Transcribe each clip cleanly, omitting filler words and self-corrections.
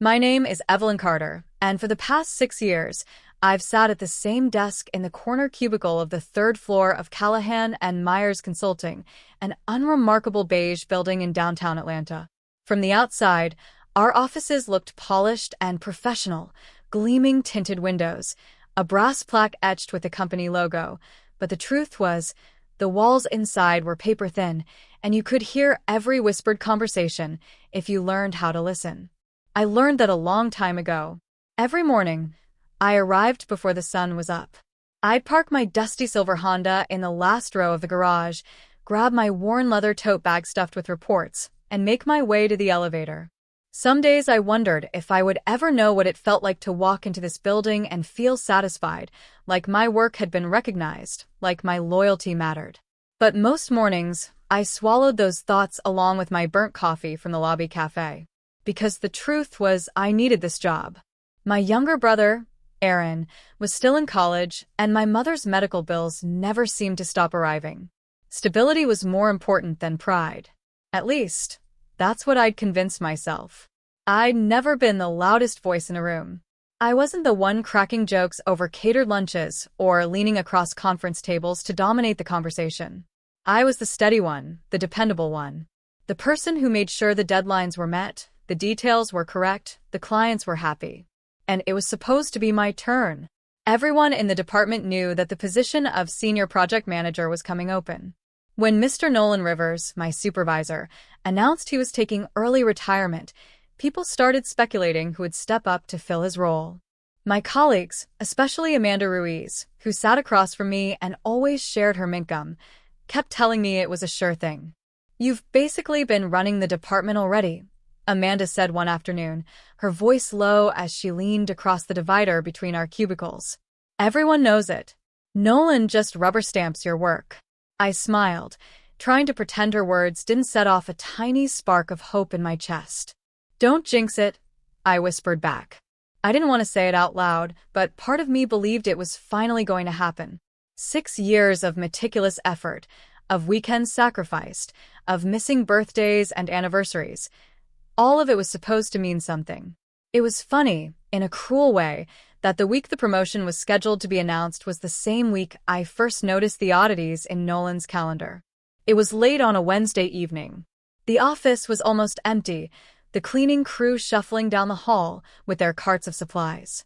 My name is Evelyn Carter, and for the past 6 years, I've sat at the same desk in the corner cubicle of the third floor of Callahan and Myers Consulting, an unremarkable beige building in downtown Atlanta. From the outside, our offices looked polished and professional, gleaming tinted windows, a brass plaque etched with the company logo. But the truth was, the walls inside were paper thin, and you could hear every whispered conversation if you learned how to listen. I learned that a long time ago. Every morning, I arrived before the sun was up. I'd park my dusty silver Honda in the last row of the garage, grab my worn leather tote bag stuffed with reports, and make my way to the elevator. Some days I wondered if I would ever know what it felt like to walk into this building and feel satisfied, like my work had been recognized, like my loyalty mattered. But most mornings, I swallowed those thoughts along with my burnt coffee from the lobby cafe. Because the truth was, I needed this job. My younger brother, Aaron, was still in college, and my mother's medical bills never seemed to stop arriving. Stability was more important than pride. At least, that's what I'd convinced myself. I'd never been the loudest voice in a room. I wasn't the one cracking jokes over catered lunches or leaning across conference tables to dominate the conversation. I was the steady one, the dependable one. The person who made sure the deadlines were met, the details were correct, the clients were happy. And it was supposed to be my turn. Everyone in the department knew that the position of senior project manager was coming open. When Mr. Nolan Rivers, my supervisor, announced he was taking early retirement, people started speculating who would step up to fill his role. My colleagues, especially Amanda Ruiz, who sat across from me and always shared her mint gum, kept telling me it was a sure thing. "You've basically been running the department already," Amanda said one afternoon, her voice low as she leaned across the divider between our cubicles. "Everyone knows it. Nolan just rubber stamps your work." I smiled, trying to pretend her words didn't set off a tiny spark of hope in my chest. "Don't jinx it," I whispered back. I didn't want to say it out loud, but part of me believed it was finally going to happen. 6 years of meticulous effort, of weekends sacrificed, of missing birthdays and anniversaries. All of it was supposed to mean something. It was funny, in a cruel way, that the week the promotion was scheduled to be announced was the same week I first noticed the oddities in Nolan's calendar. It was late on a Wednesday evening. The office was almost empty, the cleaning crew shuffling down the hall with their carts of supplies.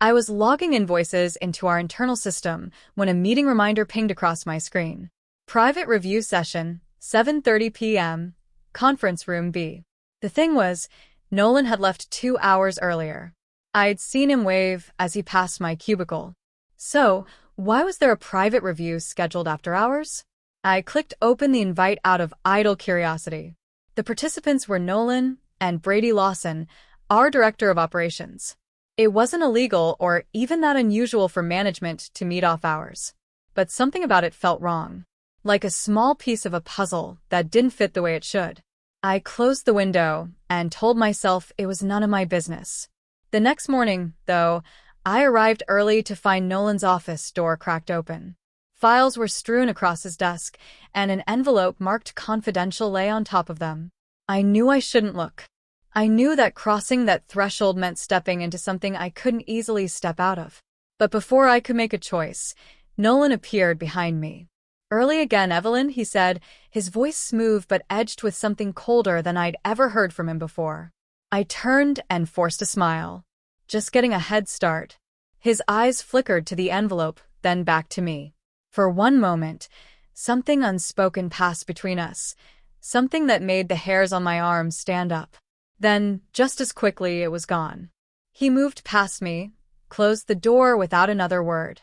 I was logging invoices into our internal system when a meeting reminder pinged across my screen. Private review session, 7:30 p.m., conference room B. The thing was, Nolan had left 2 hours earlier. I'd seen him wave as he passed my cubicle. So, why was there a private review scheduled after hours? I clicked open the invite out of idle curiosity. The participants were Nolan and Brady Lawson, our director of operations. It wasn't illegal or even that unusual for management to meet off hours. But something about it felt wrong. Like a small piece of a puzzle that didn't fit the way it should. I closed the window and told myself it was none of my business. The next morning, though, I arrived early to find Nolan's office door cracked open. Files were strewn across his desk, and an envelope marked confidential lay on top of them. I knew I shouldn't look. I knew that crossing that threshold meant stepping into something I couldn't easily step out of. But before I could make a choice, Nolan appeared behind me. "Early again, Evelyn," he said, his voice smooth but edged with something colder than I'd ever heard from him before. I turned and forced a smile. Just getting a head start. His eyes flickered to the envelope, then back to me. For one moment, something unspoken passed between us, something that made the hairs on my arms stand up. Then, just as quickly, it was gone. He moved past me, closed the door without another word.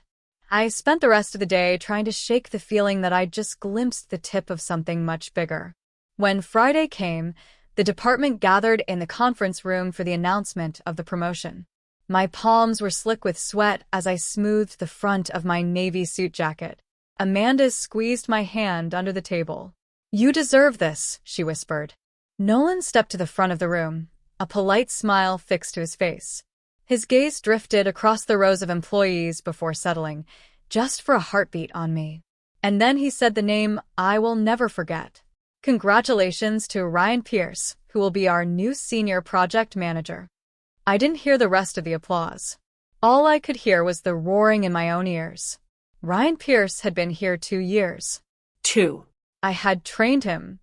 I spent the rest of the day trying to shake the feeling that I'd just glimpsed the tip of something much bigger. When Friday came, the department gathered in the conference room for the announcement of the promotion. My palms were slick with sweat as I smoothed the front of my navy suit jacket. Amanda squeezed my hand under the table. "You deserve this," she whispered. Nolan stepped to the front of the room, a polite smile fixed to his face. His gaze drifted across the rows of employees before settling, just for a heartbeat on me. And then he said the name I will never forget. "Congratulations to Ryan Pierce, who will be our new senior project manager." I didn't hear the rest of the applause. All I could hear was the roaring in my own ears. Ryan Pierce had been here 2 years. 2. I had trained him.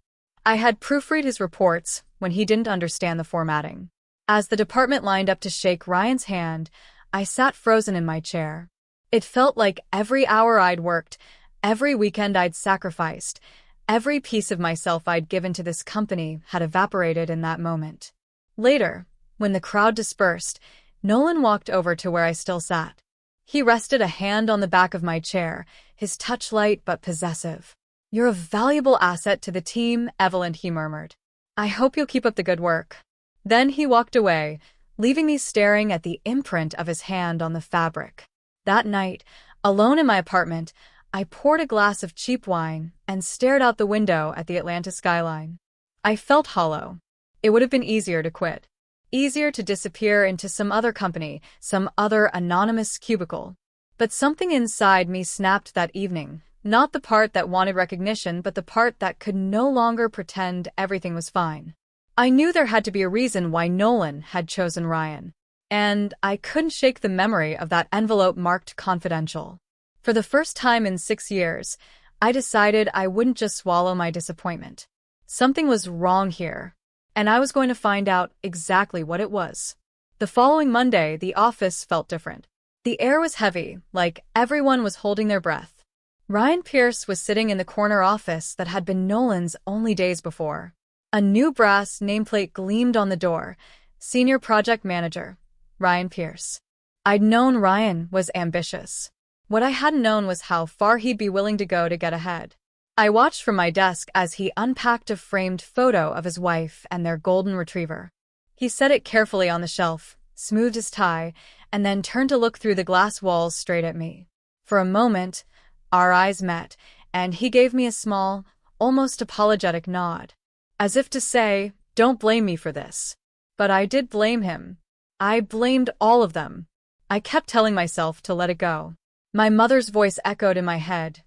I had proofread his reports when he didn't understand the formatting. As the department lined up to shake Ryan's hand, I sat frozen in my chair. It felt like every hour I'd worked, every weekend I'd sacrificed, every piece of myself I'd given to this company had evaporated in that moment. Later, when the crowd dispersed, Nolan walked over to where I still sat. He rested a hand on the back of my chair, his touch light but possessive. "You're a valuable asset to the team, Evelyn," he murmured. "I hope you'll keep up the good work." Then he walked away, leaving me staring at the imprint of his hand on the fabric. That night, alone in my apartment, I poured a glass of cheap wine and stared out the window at the Atlanta skyline. I felt hollow. It would have been easier to quit. Easier to disappear into some other company, some other anonymous cubicle. But something inside me snapped that evening, not the part that wanted recognition, but the part that could no longer pretend everything was fine. I knew there had to be a reason why Nolan had chosen Ryan, and I couldn't shake the memory of that envelope marked confidential. For the first time in 6 years, I decided I wouldn't just swallow my disappointment. Something was wrong here, and I was going to find out exactly what it was. The following Monday, the office felt different. The air was heavy, like everyone was holding their breath. Ryan Pierce was sitting in the corner office that had been Nolan's only days before. A new brass nameplate gleamed on the door. Senior Project Manager, Ryan Pierce. I'd known Ryan was ambitious. What I hadn't known was how far he'd be willing to go to get ahead. I watched from my desk as he unpacked a framed photo of his wife and their golden retriever. He set it carefully on the shelf, smoothed his tie, and then turned to look through the glass walls straight at me. For a moment, our eyes met, and he gave me a small, almost apologetic nod, as if to say, "Don't blame me for this." But I did blame him. I blamed all of them. I kept telling myself to let it go. My mother's voice echoed in my head.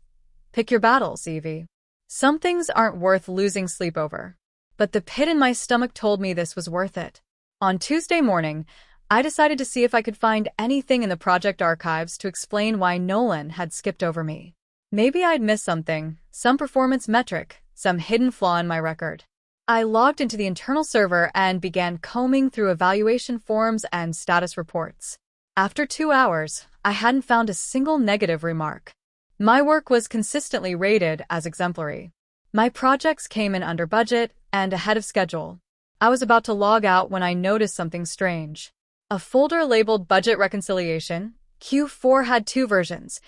"Pick your battles, Evie. Some things aren't worth losing sleep over." But the pit in my stomach told me this was worth it. On Tuesday morning, I decided to see if I could find anything in the project archives to explain why Nolan had skipped over me. Maybe I'd missed something, some performance metric, some hidden flaw in my record. I logged into the internal server and began combing through evaluation forms and status reports. After 2 hours, I hadn't found a single negative remark. My work was consistently rated as exemplary. My projects came in under budget and ahead of schedule. I was about to log out when I noticed something strange. A folder labeled Budget Reconciliation, Q4 had 2 versions,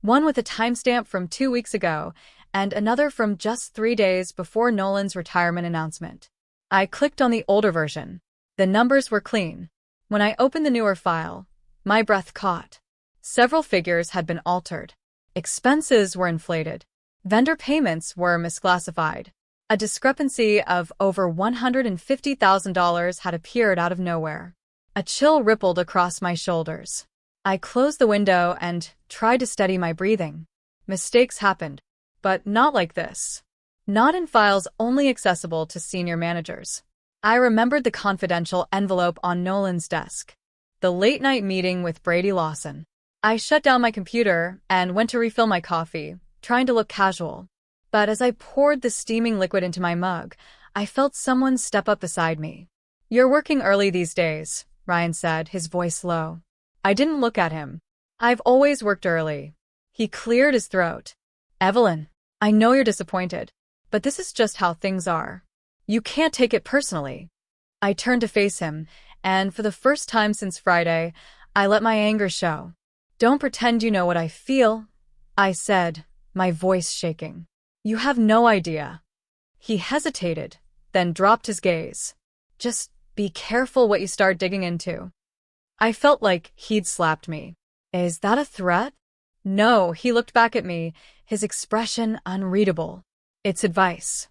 one with a timestamp from 2 weeks ago, and another from just 3 days before Nolan's retirement announcement. I clicked on the older version. The numbers were clean. When I opened the newer file, my breath caught. Several figures had been altered. Expenses were inflated. Vendor payments were misclassified. A discrepancy of over $150,000 had appeared out of nowhere. A chill rippled across my shoulders. I closed the window and tried to steady my breathing. Mistakes happened, but not like this. Not in files only accessible to senior managers. I remembered the confidential envelope on Nolan's desk. The late-night meeting with Brady Lawson. I shut down my computer and went to refill my coffee, trying to look casual. But as I poured the steaming liquid into my mug, I felt someone step up beside me. "You're working early these days," Ryan said, his voice low. I didn't look at him. "I've always worked early." He cleared his throat. "Evelyn, I know you're disappointed, but this is just how things are. You can't take it personally." I turned to face him, and for the first time since Friday, I let my anger show. "Don't pretend you know what I feel," I said, my voice shaking. "You have no idea." He hesitated, then dropped his gaze. "Just be careful what you start digging into." I felt like he'd slapped me. "Is that a threat?" "No," he looked back at me, his expression unreadable. "It's advice."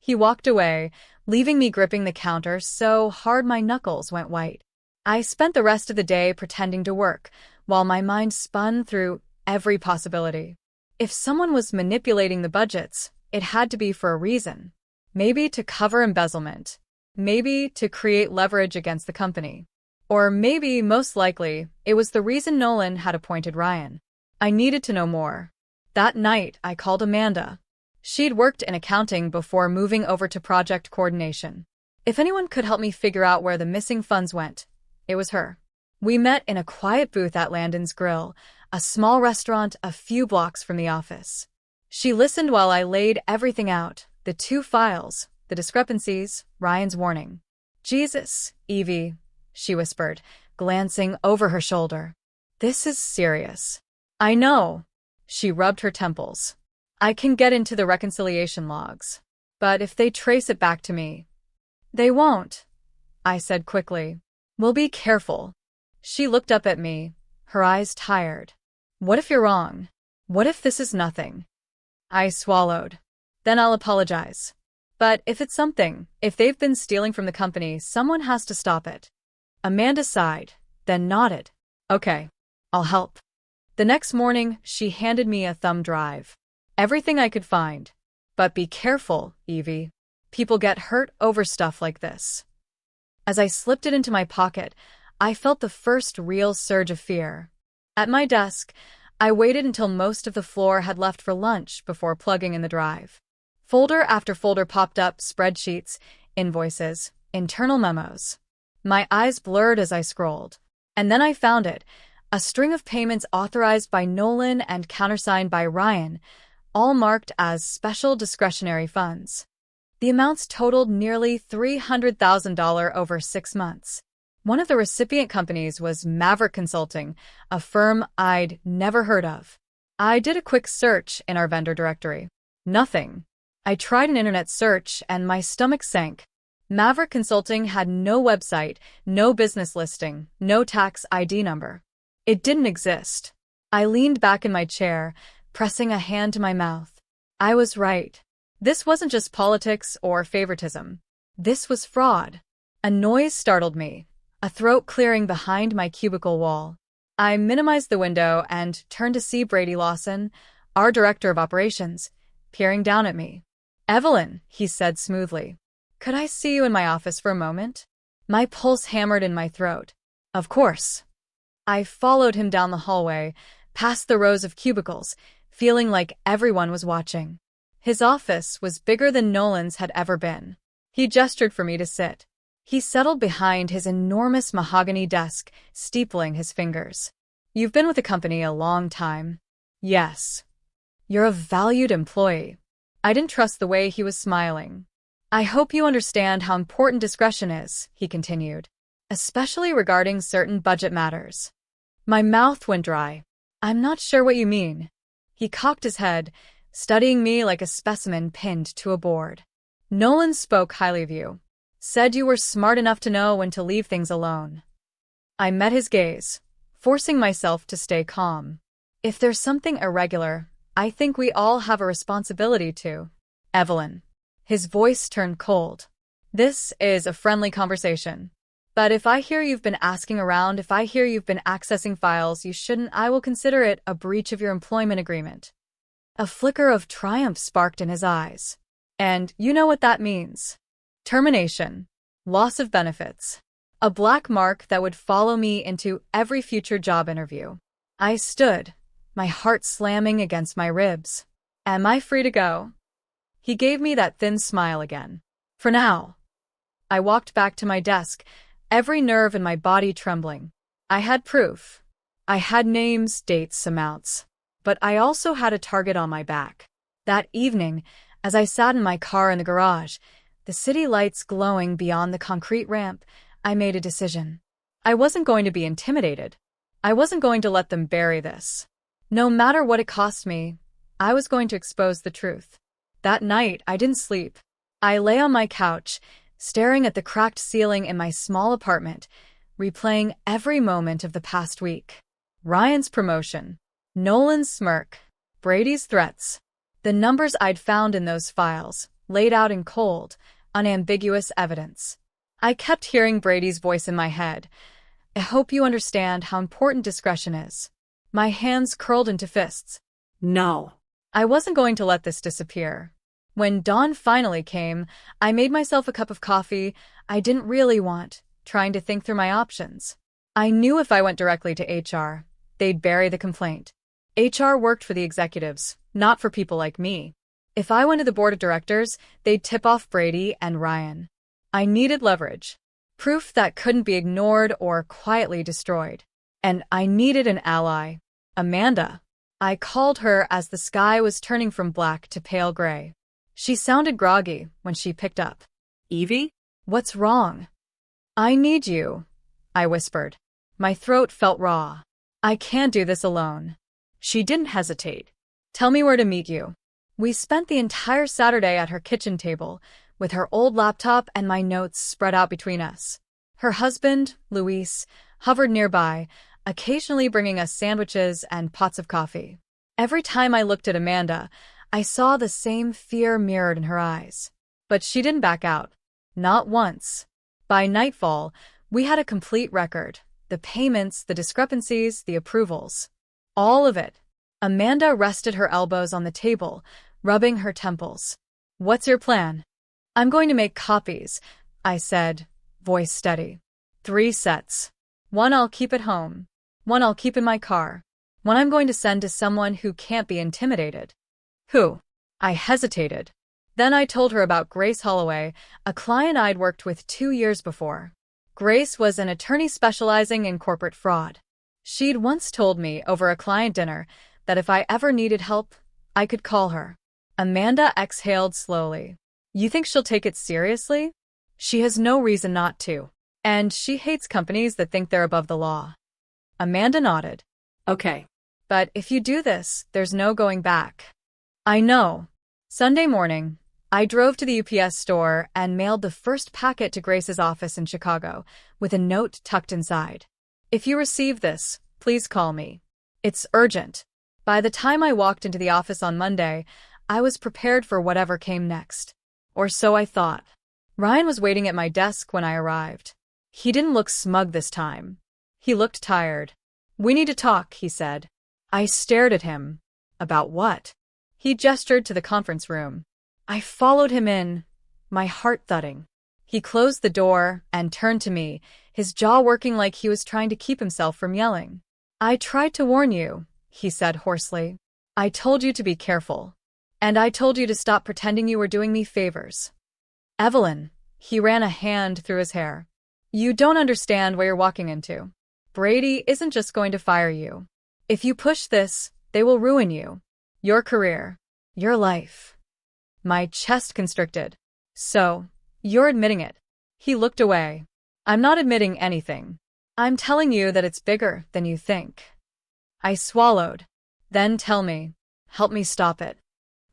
He walked away, leaving me gripping the counter so hard my knuckles went white. I spent the rest of the day pretending to work, while my mind spun through every possibility. If someone was manipulating the budgets, it had to be for a reason. Maybe to cover embezzlement. Maybe to create leverage against the company. Or maybe, most likely, it was the reason Nolan had appointed Ryan. I needed to know more. That night, I called Amanda. She'd worked in accounting before moving over to project coordination. If anyone could help me figure out where the missing funds went, it was her. We met in a quiet booth at Landon's Grill, a small restaurant a few blocks from the office. She listened while I laid everything out, the 2 files, the discrepancies, Ryan's warning. Jesus, Evie, she whispered, glancing over her shoulder. This is serious. I know. She rubbed her temples. I can get into the reconciliation logs. But if they trace it back to me, they won't, I said quickly. We'll be careful. She looked up at me, her eyes tired. What if you're wrong? What if this is nothing? I swallowed. Then I'll apologize. But if it's something, if they've been stealing from the company, someone has to stop it. Amanda sighed, then nodded. Okay, I'll help. The next morning, she handed me a thumb drive. Everything I could find. But be careful, Evie. People get hurt over stuff like this. As I slipped it into my pocket, I felt the first real surge of fear. At my desk, I waited until most of the floor had left for lunch before plugging in the drive. Folder after folder popped up, spreadsheets, invoices, internal memos. My eyes blurred as I scrolled. And then I found it, a string of payments authorized by Nolan and countersigned by Ryan, all marked as special discretionary funds. The amounts totaled nearly $300,000 over 6 months. One of the recipient companies was Maverick Consulting, a firm I'd never heard of. I did a quick search in our vendor directory. Nothing. I tried an internet search and my stomach sank. Maverick Consulting had no website, no business listing, no tax ID number. It didn't exist. I leaned back in my chair, pressing a hand to my mouth. I was right. This wasn't just politics or favoritism. This was fraud. A noise startled me, a throat clearing behind my cubicle wall. I minimized the window and turned to see Brady Lawson, our director of operations, peering down at me. Evelyn, he said smoothly. Could I see you in my office for a moment? My pulse hammered in my throat. Of course. I followed him down the hallway, past the rows of cubicles, feeling like everyone was watching. His office was bigger than Nolan's had ever been. He gestured for me to sit. He settled behind his enormous mahogany desk, steepling his fingers. You've been with the company a long time. Yes. You're a valued employee. I didn't trust the way he was smiling. I hope you understand how important discretion is, he continued, especially regarding certain budget matters. My mouth went dry. I'm not sure what you mean. He cocked his head, studying me like a specimen pinned to a board. Nolan spoke highly of you. Said you were smart enough to know when to leave things alone. I met his gaze, forcing myself to stay calm. If there's something irregular, I think we all have a responsibility to. Evelyn. His voice turned cold. This is a friendly conversation. But if I hear you've been asking around, if I hear you've been accessing files you shouldn't, I will consider it a breach of your employment agreement. A flicker of triumph sparked in his eyes. And you know what that means. Termination. Loss of benefits. A black mark that would follow me into every future job interview. I stood, my heart slamming against my ribs. Am I free to go? He gave me that thin smile again. For now. I walked back to my desk, every nerve in my body trembling. I had proof. I had names, dates, amounts. But I also had a target on my back. That evening, as I sat in my car in the garage, the city lights glowing beyond the concrete ramp, I made a decision. I wasn't going to be intimidated. I wasn't going to let them bury this. No matter what it cost me, I was going to expose the truth. That night, I didn't sleep. I lay on my couch, staring at the cracked ceiling in my small apartment, replaying every moment of the past week. Ryan's promotion, Nolan's smirk, Brady's threats, the numbers I'd found in those files, laid out in cold, unambiguous evidence. I kept hearing Brady's voice in my head. I hope you understand how important discretion is. My hands curled into fists. No. I wasn't going to let this disappear. When dawn finally came, I made myself a cup of coffee I didn't really want, trying to think through my options. I knew if I went directly to HR, they'd bury the complaint. HR worked for the executives, not for people like me. If I went to the board of directors, they'd tip off Brady and Ryan. I needed leverage. Proof that couldn't be ignored or quietly destroyed. And I needed an ally. Amanda. I called her as the sky was turning from black to pale gray. She sounded groggy when she picked up. Evie? What's wrong? I need you, I whispered. My throat felt raw. I can't do this alone. She didn't hesitate. Tell me where to meet you. We spent the entire Saturday at her kitchen table, with her old laptop and my notes spread out between us. Her husband, Luis, hovered nearby, occasionally bringing us sandwiches and pots of coffee. Every time I looked at Amanda, I saw the same fear mirrored in her eyes. But she didn't back out. Not once. By nightfall, we had a complete record. The payments, the discrepancies, the approvals. All of it. Amanda rested her elbows on the table, rubbing her temples. What's your plan? I'm going to make copies, I said, voice steady. 3 sets. 1 I'll keep at home. 1 I'll keep in my car. 1 I'm going to send to someone who can't be intimidated. Who? I hesitated. Then I told her about Grace Holloway, a client I'd worked with 2 years before. Grace was an attorney specializing in corporate fraud. She'd once told me over a client dinner that if I ever needed help, I could call her. Amanda exhaled slowly. You think she'll take it seriously? She has no reason not to. And she hates companies that think they're above the law. Amanda nodded. Okay. But if you do this, there's no going back. I know. Sunday morning, I drove to the UPS store and mailed the first packet to Grace's office in Chicago, with a note tucked inside. If you receive this, please call me. It's urgent. By the time I walked into the office on Monday, I was prepared for whatever came next. Or so I thought. Ryan was waiting at my desk when I arrived. He didn't look smug this time. He looked tired. We need to talk, he said. I stared at him. About what? He gestured to the conference room. I followed him in, my heart thudding. He closed the door and turned to me, his jaw working like he was trying to keep himself from yelling. I tried to warn you, he said hoarsely. I told you to be careful. And I told you to stop pretending you were doing me favors. Evelyn, he ran a hand through his hair. You don't understand what you're walking into. Brady isn't just going to fire you. If you push this, they will ruin you. Your career. Your life. My chest constricted. So, you're admitting it. He looked away. I'm not admitting anything. I'm telling you that it's bigger than you think. I swallowed. Then tell me. Help me stop it.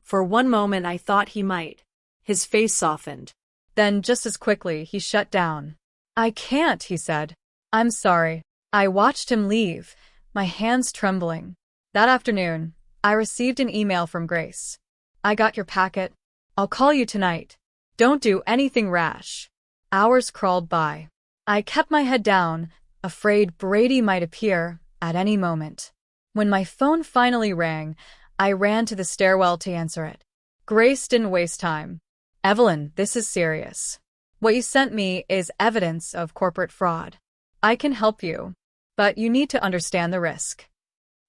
For one moment I thought he might. His face softened. Then just as quickly he shut down. I can't, he said. I'm sorry. I watched him leave, my hands trembling. That afternoon, I received an email from Grace. I got your packet. I'll call you tonight. Don't do anything rash. Hours crawled by. I kept my head down, afraid Brady might appear at any moment. When my phone finally rang, I ran to the stairwell to answer it. Grace didn't waste time. Evelyn, this is serious. What you sent me is evidence of corporate fraud. I can help you, but you need to understand the risk.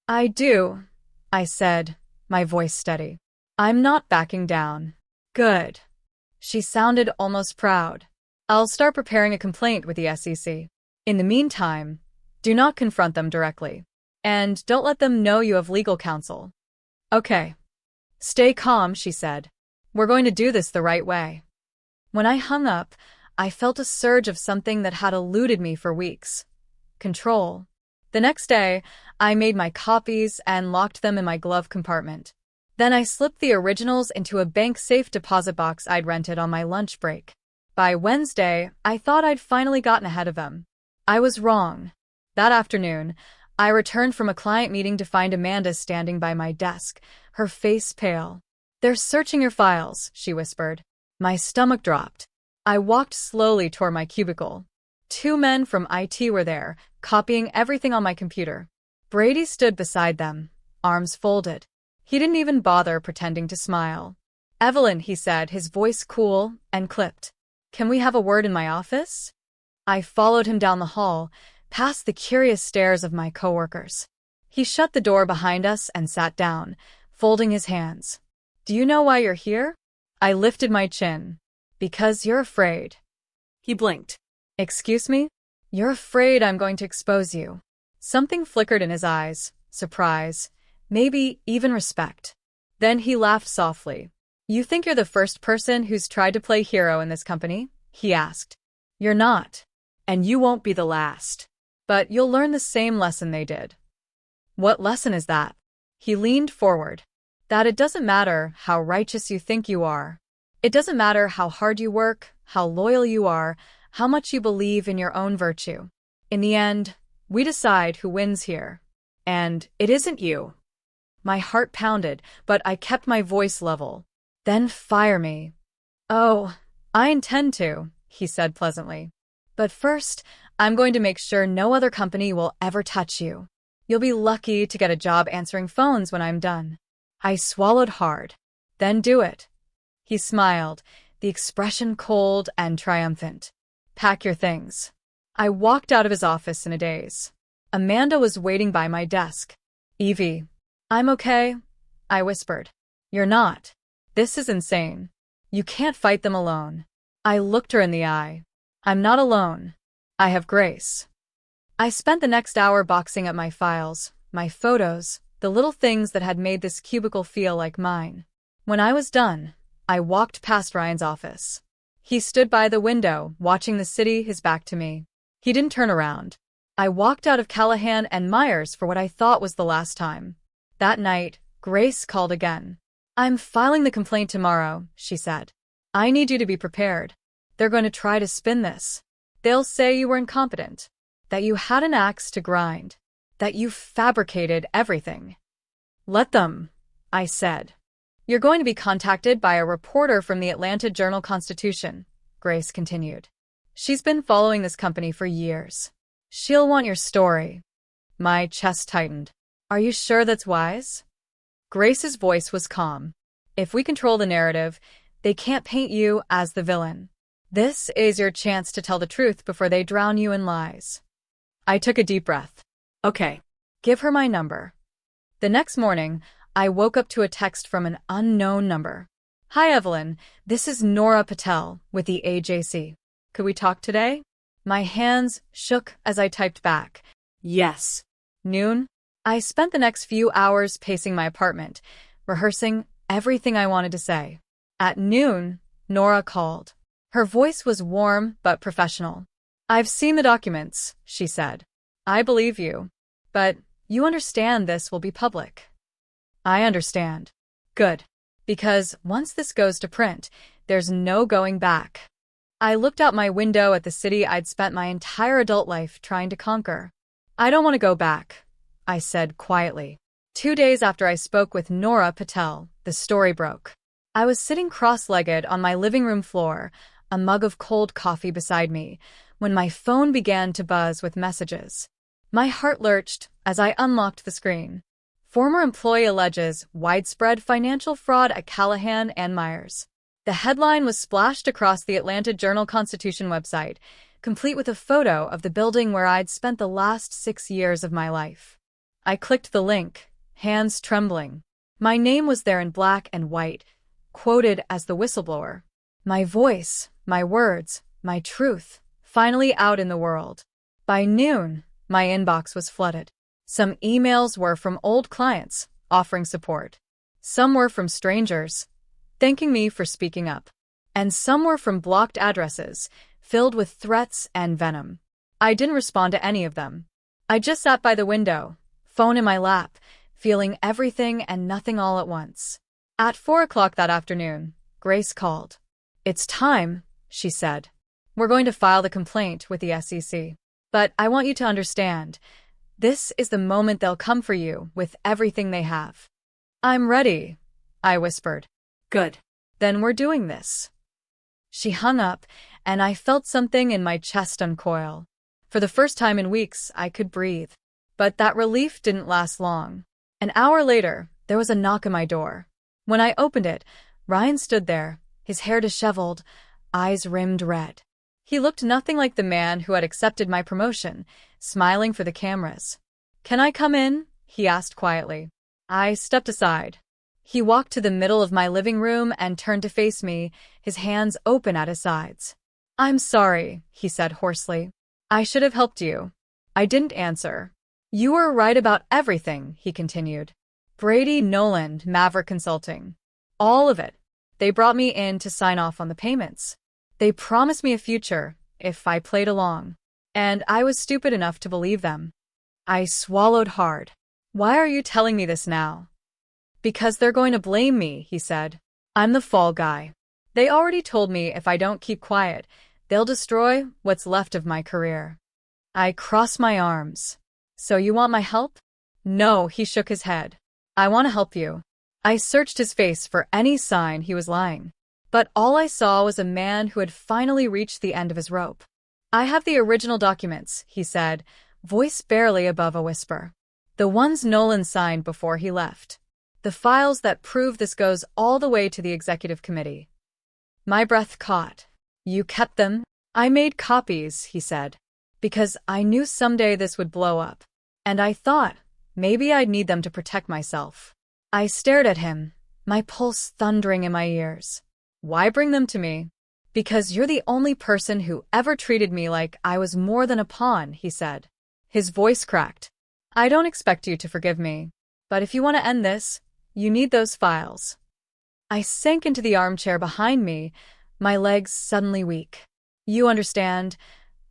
I do, I said, my voice steady. I'm not backing down. Good. She sounded almost proud. I'll start preparing a complaint with the SEC. In the meantime, do not confront them directly. And don't let them know you have legal counsel. Okay. Stay calm, she said. We're going to do this the right way. When I hung up, I felt a surge of something that had eluded me for weeks. Control. The next day, I made my copies and locked them in my glove compartment. Then I slipped the originals into a bank safe deposit box I'd rented on my lunch break. By Wednesday, I thought I'd finally gotten ahead of them. I was wrong. That afternoon, I returned from a client meeting to find Amanda standing by my desk, her face pale. They're searching your files, she whispered. My stomach dropped. I walked slowly toward my cubicle. 2 men from IT were there, copying everything on my computer. Brady stood beside them, arms folded. He didn't even bother pretending to smile. Evelyn, he said, his voice cool and clipped. Can we have a word in my office? I followed him down the hall, past the curious stares of my coworkers. He shut the door behind us and sat down, folding his hands. Do you know why you're here? I lifted my chin. Because you're afraid. He blinked. Excuse me? You're afraid I'm going to expose you. Something flickered in his eyes, surprise, maybe even respect. Then he laughed softly. You think you're the first person who's tried to play hero in this company? He asked. You're not. And you won't be the last. But you'll learn the same lesson they did. What lesson is that? He leaned forward. That it doesn't matter how righteous you think you are. It doesn't matter how hard you work, how loyal you are, how much you believe in your own virtue. In the end, we decide who wins here. And it isn't you. My heart pounded, but I kept my voice level. Then fire me. Oh, I intend to, he said pleasantly. But first, I'm going to make sure no other company will ever touch you. You'll be lucky to get a job answering phones when I'm done. I swallowed hard. Then do it. He smiled, the expression cold and triumphant. Pack your things. I walked out of his office in a daze. Amanda was waiting by my desk. Evie. I'm okay, I whispered. You're not. This is insane. You can't fight them alone. I looked her in the eye. I'm not alone. I have Grace. I spent the next hour boxing up my files, my photos, the little things that had made this cubicle feel like mine. When I was done, I walked past Ryan's office. He stood by the window, watching the city, his back to me. He didn't turn around. I walked out of Callahan and Myers for what I thought was the last time. That night, Grace called again. I'm filing the complaint tomorrow, she said. I need you to be prepared. They're going to try to spin this. They'll say you were incompetent, that you had an axe to grind, that you fabricated everything. Let them, I said. You're going to be contacted by a reporter from the Atlanta Journal-Constitution, Grace continued. She's been following this company for years. She'll want your story. My chest tightened. Are you sure that's wise? Grace's voice was calm. If we control the narrative, they can't paint you as the villain. This is your chance to tell the truth before they drown you in lies. I took a deep breath. Okay. Give her my number. The next morning, I woke up to a text from an unknown number. Hi, Evelyn. This is Nora Patel with the AJC. Could we talk today? My hands shook as I typed back. Yes. Noon? I spent the next few hours pacing my apartment, rehearsing everything I wanted to say. At noon, Nora called. Her voice was warm but professional. I've seen the documents, she said. I believe you. But you understand this will be public. I understand. Good. Because once this goes to print, there's no going back. I looked out my window at the city I'd spent my entire adult life trying to conquer. I don't want to go back, I said quietly. 2 days after I spoke with Nora Patel, the story broke. I was sitting cross-legged on my living room floor, a mug of cold coffee beside me, when my phone began to buzz with messages. My heart lurched as I unlocked the screen. Former employee alleges widespread financial fraud at Callahan and Myers. The headline was splashed across the Atlanta Journal-Constitution website, complete with a photo of the building where I'd spent the last 6 years of my life. I clicked the link, hands trembling. My name was there in black and white, quoted as the whistleblower. My voice, my words, my truth, finally out in the world. By noon, my inbox was flooded. Some emails were from old clients, offering support. Some were from strangers, thanking me for speaking up. And some were from blocked addresses, filled with threats and venom. I didn't respond to any of them. I just sat by the window, phone in my lap, feeling everything and nothing all at once. At 4 o'clock that afternoon, Grace called. It's time, she said. We're going to file the complaint with the SEC. But I want you to understand, this is the moment they'll come for you with everything they have. I'm ready, I whispered. Good. Then we're doing this. She hung up, and I felt something in my chest uncoil. For the first time in weeks, I could breathe. But that relief didn't last long. An hour later, there was a knock on my door. When I opened it, Ryan stood there, his hair disheveled, eyes rimmed red. He looked nothing like the man who had accepted my promotion, smiling for the cameras. "Can I come in?" he asked quietly. I stepped aside. He walked to the middle of my living room and turned to face me, his hands open at his sides. "I'm sorry," he said hoarsely. "I should have helped you." I didn't answer. "You were right about everything," he continued. "Brady, Noland, Maverick Consulting. All of it. They brought me in to sign off on the payments. They promised me a future, if I played along. And I was stupid enough to believe them." I swallowed hard. "Why are you telling me this now?" "Because they're going to blame me," he said. "I'm the fall guy. They already told me if I don't keep quiet, they'll destroy what's left of my career." I crossed my arms. "So you want my help?" "No," he shook his head. "I want to help you." I searched his face for any sign he was lying. But all I saw was a man who had finally reached the end of his rope. "I have the original documents," he said, voice barely above a whisper. "The ones Nolan signed before he left. The files that prove this goes all the way to the executive committee." My breath caught. "You kept them?" "I made copies," he said, "because I knew someday this would blow up. And I thought maybe I'd need them to protect myself." I stared at him, my pulse thundering in my ears. "Why bring them to me?" "Because you're the only person who ever treated me like I was more than a pawn," he said. His voice cracked. "I don't expect you to forgive me. But if you want to end this, you need those files." I sank into the armchair behind me, my legs suddenly weak. "You understand,"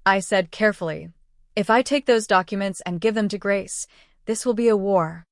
I said carefully. "If I take those documents and give them to Grace, this will be a war."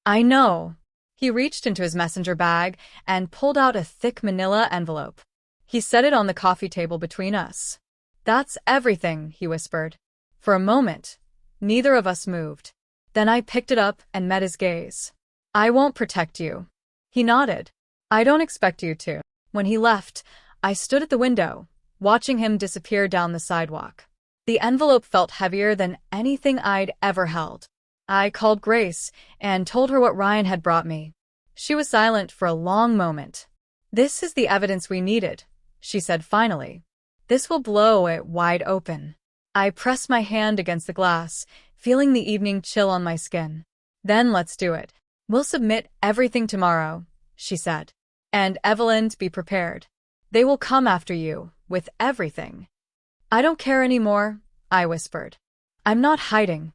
"I know." He reached into his messenger bag and pulled out a thick manila envelope. He set it on the coffee table between us. "That's everything," he whispered. For a moment, neither of us moved. Then I picked it up and met his gaze. "I won't protect you." He nodded. "I don't expect you to." When he left, I stood at the window, watching him disappear down the sidewalk. The envelope felt heavier than anything I'd ever held. I called Grace and told her what Ryan had brought me. She was silent for a long moment. "This is the evidence we needed," she said finally. "This will blow it wide open." I pressed my hand against the glass, feeling the evening chill on my skin. "Then let's do it. We'll submit everything tomorrow," she said. "And Evelyn, be prepared. They will come after you, with everything." "I don't care anymore," I whispered. "I'm not hiding."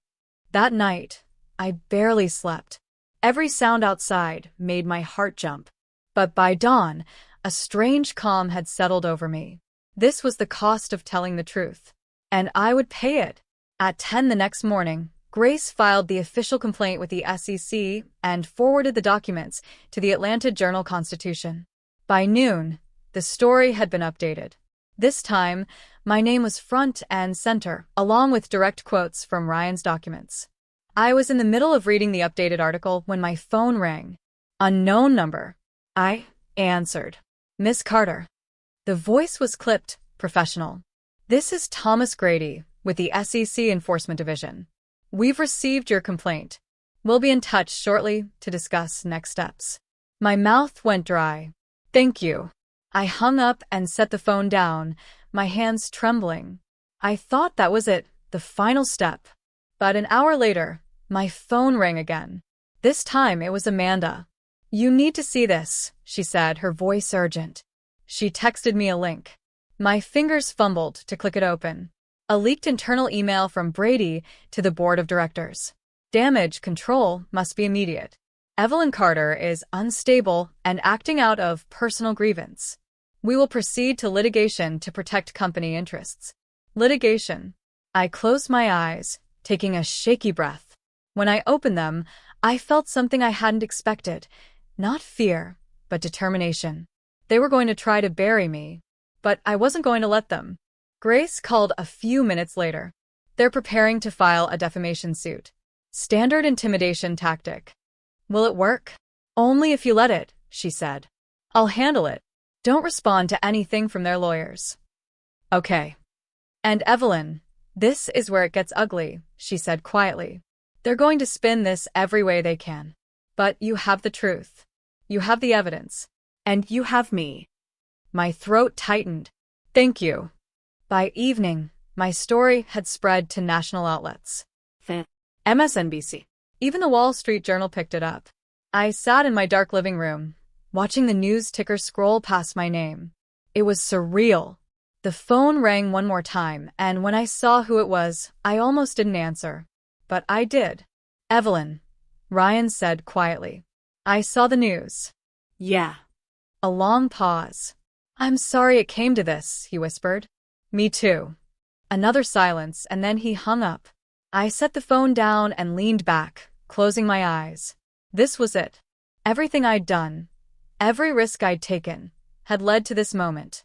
That night, I barely slept. Every sound outside made my heart jump. But by dawn, a strange calm had settled over me. This was the cost of telling the truth. And I would pay it. At 10 the next morning, Grace filed the official complaint with the SEC and forwarded the documents to the Atlanta Journal-Constitution. By noon, the story had been updated. This time, my name was front and center, along with direct quotes from Ryan's documents. I was in the middle of reading the updated article when my phone rang. Unknown number. I answered. "Miss Carter." The voice was clipped, professional. "This is Thomas Grady, with the SEC Enforcement Division. We've received your complaint. We'll be in touch shortly to discuss next steps." My mouth went dry. "Thank you." I hung up and set the phone down, my hands trembling. I thought that was it, the final step. But an hour later, my phone rang again. This time it was Amanda. "You need to see this," she said, her voice urgent. She texted me a link. My fingers fumbled to click it open. A leaked internal email from Brady to the board of directors. "Damage control must be immediate. Evelyn Carter is unstable and acting out of personal grievance. We will proceed to litigation to protect company interests." Litigation. I closed my eyes, taking a shaky breath. When I opened them, I felt something I hadn't expected. Not fear, but determination. They were going to try to bury me, but I wasn't going to let them. Grace called a few minutes later. "They're preparing to file a defamation suit. Standard intimidation tactic." "Will it work?" "Only if you let it," she said. "I'll handle it. Don't respond to anything from their lawyers." "Okay." "And Evelyn, this is where it gets ugly," she said quietly. "They're going to spin this every way they can. But you have the truth. You have the evidence. And you have me." My throat tightened. "Thank you." By evening, my story had spread to national outlets. MSNBC. Even the Wall Street Journal picked it up. I sat in my dark living room, watching the news ticker scroll past my name. It was surreal. The phone rang one more time, and when I saw who it was, I almost didn't answer. But I did. "Evelyn," Ryan said quietly. "I saw the news." "Yeah." A long pause. "I'm sorry it came to this," he whispered. "Me too." Another silence, and then he hung up. I set the phone down and leaned back, closing my eyes. This was it. Everything I'd done, every risk I'd taken, had led to this moment.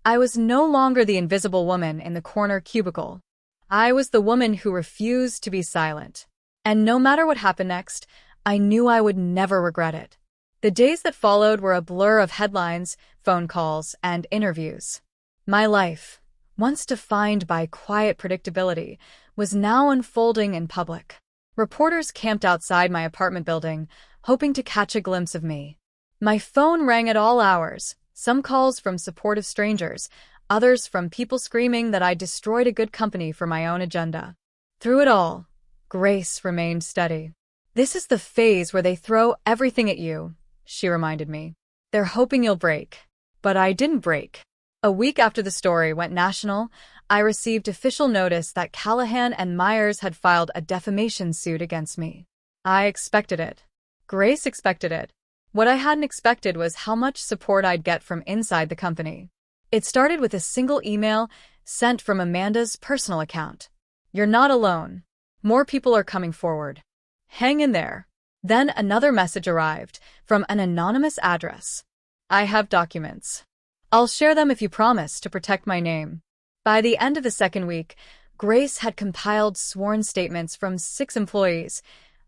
I was no longer the invisible woman in the corner cubicle. I was the woman who refused to be silent. And no matter what happened next, I knew I would never regret it. The days that followed were a blur of headlines, phone calls, and interviews. My life, once defined by quiet predictability, was now unfolding in public. Reporters camped outside my apartment building, hoping to catch a glimpse of me. My phone rang at all hours, some calls from supportive strangers, others from people screaming that I destroyed a good company for my own agenda. Through it all, Grace remained steady. "This is the phase where they throw everything at you," she reminded me. "They're hoping you'll break." But I didn't break. A week after the story went national, I received official notice that Callahan and Myers had filed a defamation suit against me. I expected it. Grace expected it. What I hadn't expected was how much support I'd get from inside the company. It started with a single email sent from Amanda's personal account. "You're not alone. More people are coming forward. Hang in there." Then another message arrived from an anonymous address. "I have documents. I'll share them if you promise to protect my name." By the end of the second week, Grace had compiled sworn statements from 6 employees,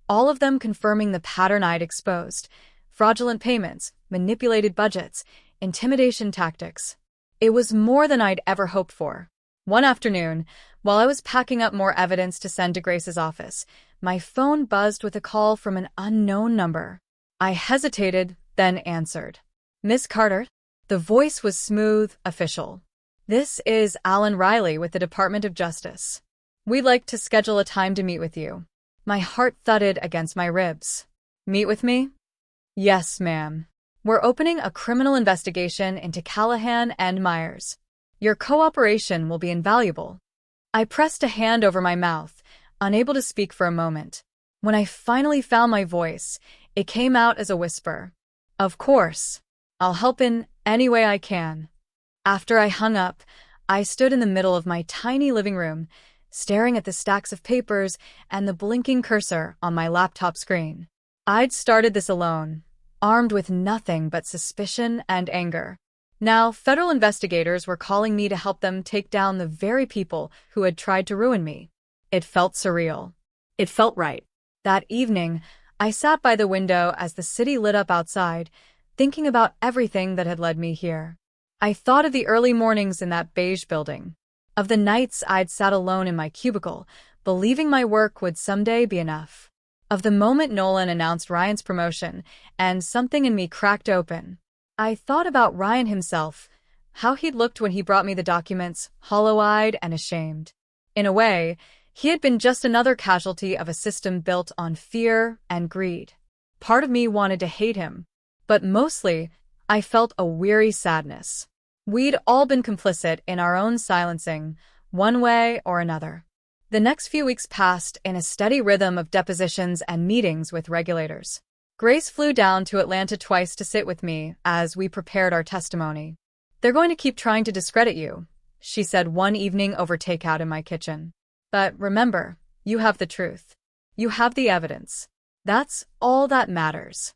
all of them confirming the pattern I'd exposed: fraudulent payments, manipulated budgets, intimidation tactics. It was more than I'd ever hoped for. One afternoon, while I was packing up more evidence to send to Grace's office, my phone buzzed with a call from an unknown number. I hesitated, then answered. "Miss Carter?" The voice was smooth, official. "This is Alan Riley with the Department of Justice. We'd like to schedule a time to meet with you." My heart thudded against my ribs. "Meet with me?" "Yes, ma'am. We're opening a criminal investigation into Callahan and Myers. Your cooperation will be invaluable." I pressed a hand over my mouth, unable to speak for a moment. When I finally found my voice, it came out as a whisper. "Of course. I'll help in any way I can." After I hung up, I stood in the middle of my tiny living room, staring at the stacks of papers and the blinking cursor on my laptop screen. I'd started this alone, armed with nothing but suspicion and anger. Now, federal investigators were calling me to help them take down the very people who had tried to ruin me. It felt surreal. It felt right. That evening, I sat by the window as the city lit up outside, thinking about everything that had led me here. I thought of the early mornings in that beige building, of the nights I'd sat alone in my cubicle, believing my work would someday be enough, of the moment Nolan announced Ryan's promotion and something in me cracked open. I thought about Ryan himself, how he'd looked when he brought me the documents, hollow-eyed and ashamed. In a way, he had been just another casualty of a system built on fear and greed. Part of me wanted to hate him, but mostly, I felt a weary sadness. We'd all been complicit in our own silencing, one way or another. The next few weeks passed in a steady rhythm of depositions and meetings with regulators. Grace flew down to Atlanta twice to sit with me as we prepared our testimony. "They're going to keep trying to discredit you," she said one evening over takeout in my kitchen. "But remember, you have the truth. You have the evidence. That's all that matters."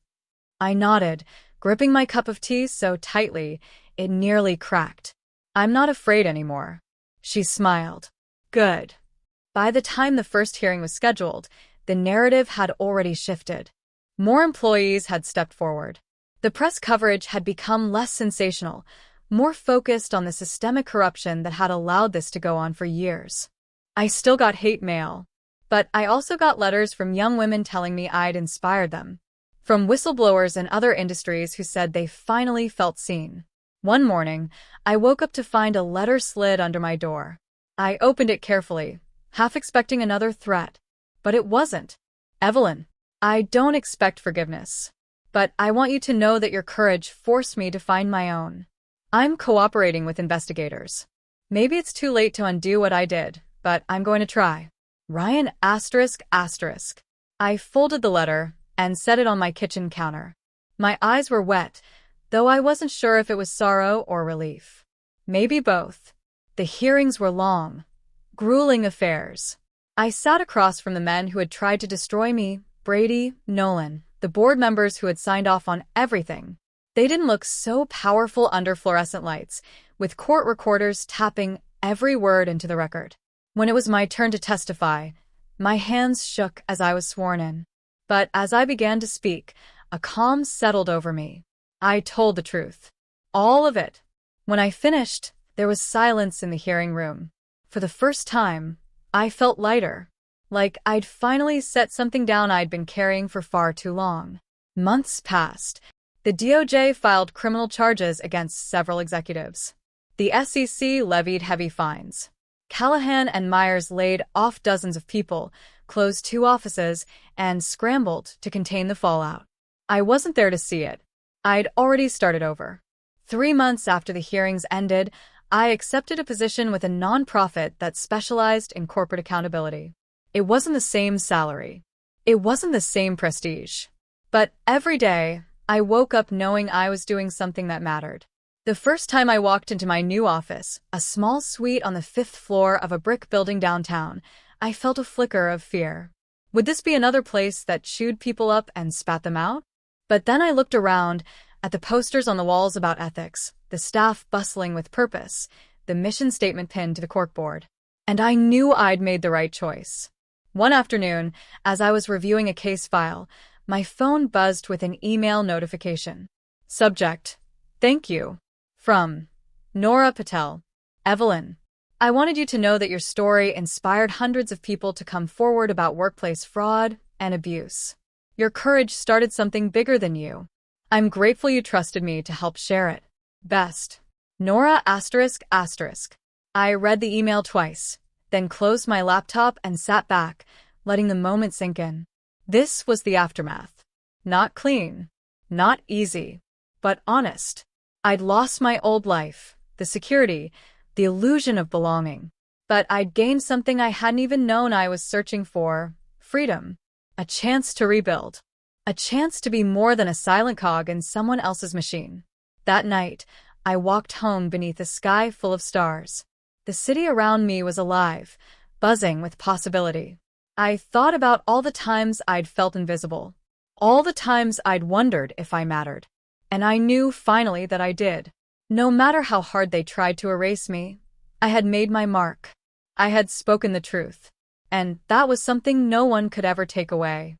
I nodded, gripping my cup of tea so tightly it nearly cracked. "I'm not afraid anymore." She smiled. "Good." By the time the first hearing was scheduled, the narrative had already shifted. More employees had stepped forward. The press coverage had become less sensational, more focused on the systemic corruption that had allowed this to go on for years. I still got hate mail, but I also got letters from young women telling me I'd inspired them, from whistleblowers in other industries who said they finally felt seen. One morning, I woke up to find a letter slid under my door. I opened it carefully, half expecting another threat. But it wasn't. Evelyn, I don't expect forgiveness. But I want you to know that your courage forced me to find my own. I'm cooperating with investigators. Maybe it's too late to undo what I did, but I'm going to try. Ryan asterisk asterisk. I folded the letter and set it on my kitchen counter. My eyes were wet, though I wasn't sure if it was sorrow or relief. Maybe both. The hearings were long, grueling affairs. I sat across from the men who had tried to destroy me, Brady, Nolan, the board members who had signed off on everything. They didn't look so powerful under fluorescent lights, with court recorders tapping every word into the record. When it was my turn to testify, my hands shook as I was sworn in. But as I began to speak, a calm settled over me. I told the truth. All of it. When I finished, there was silence in the hearing room. For the first time, I felt lighter, like I'd finally set something down I'd been carrying for far too long. Months passed. The DOJ filed criminal charges against several executives. The SEC levied heavy fines. Callahan and Myers laid off dozens of people, closed 2 offices, and scrambled to contain the fallout. I wasn't there to see it. I'd already started over. 3 months after the hearings ended, I accepted a position with a nonprofit that specialized in corporate accountability. It wasn't the same salary. It wasn't the same prestige. But every day, I woke up knowing I was doing something that mattered. The first time I walked into my new office, a small suite on the 5th floor of a brick building downtown, I felt a flicker of fear. Would this be another place that chewed people up and spat them out? But then I looked around at the posters on the walls about ethics, the staff bustling with purpose, the mission statement pinned to the corkboard. And I knew I'd made the right choice. One afternoon, as I was reviewing a case file, my phone buzzed with an email notification. Subject: Thank you. From Nora Patel. Evelyn, I wanted you to know that your story inspired hundreds of people to come forward about workplace fraud and abuse. Your courage started something bigger than you. I'm grateful you trusted me to help share it. Best. Nora asterisk asterisk. I read the email twice, then closed my laptop and sat back, letting the moment sink in. This was the aftermath. Not clean, not easy, but honest. I'd lost my old life, the security, the illusion of belonging. But I'd gained something I hadn't even known I was searching for: freedom. A chance to rebuild. A chance to be more than a silent cog in someone else's machine. That night, I walked home beneath a sky full of stars. The city around me was alive, buzzing with possibility. I thought about all the times I'd felt invisible, all the times I'd wondered if I mattered. And I knew finally that I did. No matter how hard they tried to erase me, I had made my mark. I had spoken the truth. And that was something no one could ever take away.